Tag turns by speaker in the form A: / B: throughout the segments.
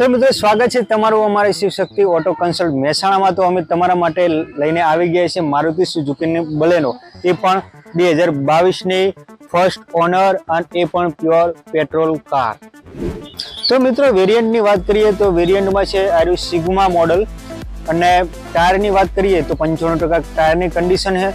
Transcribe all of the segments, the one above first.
A: તો મિત્રો સ્વાગત છે તમારું અમારી શિવશક્તિ ઓટો કન્સલ્ટ મહેસાણામાં। તો અમે તમારા માટે લઈને આવી ગયા છે મારુતિ સુઝુકીની બલેનો, એ પણ 2022ની ફર્સ્ટ ઓનર અને એ પણ પ્યોર પેટ્રોલ કાર। તો મિત્રો વેરિયન્ટની વાત કરીએ તો વેરિયન્ટમાં છે આર્યુ સિગ્મા મોડલ, અને ટાયરની વાત કરીએ તો 95% ટાયરની કન્ડિશન છે।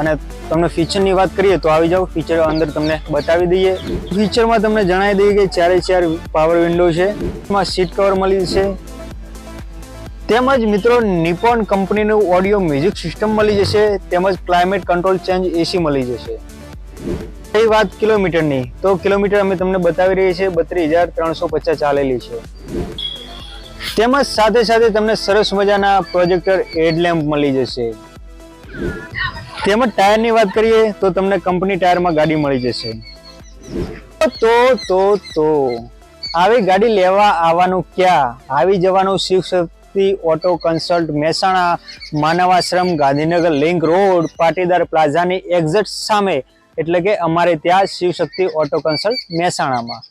A: અને તમને ફીચરની વાત કરીએ તો આવી જાવ, ફીચર અંદર તમને બતાવી દઈએ। ફીચરમાં તમને જણાવી દઈએ કે 4x4 પાવર વિન્ડો છે, એમાં સીટ કવર મળી જશે, તેમજ મિત્રો નિપોન કંપનીનું ઓડિયો મ્યુઝિક સિસ્ટમ મળી જશે, તેમજ ક્લાઇમેટ કંટ્રોલ ચેન્જ એસી મળી જશે। એ વાત કિલોમીટરની, તો કિલોમીટર અમે તમને બતાવી રહી છે 32,350 ચાલેલી છે। તેમજ સાથે સાથે તમને સરસ મજાના પ્રોજેક્ટર હેડલેમ્પ મળી જશે। તેમજ ટાયરની વાત કરીએ તો તમને કંપની ટાયરમાં ગાડી મળી જશે। તો આવી ગાડી લેવા આવવાનું ક્યાં? આવી જવાનું Shivshakti auto consult Mahesana, Manav Ashram, Gandhinagar link road, Patidar પ્લાઝાની એક્ઝેક્ટ સામે, એટલે કે અમારે ત્યાં શિવશક્તિ ઓટો કન્સલ્ટ મહેસાણામાં।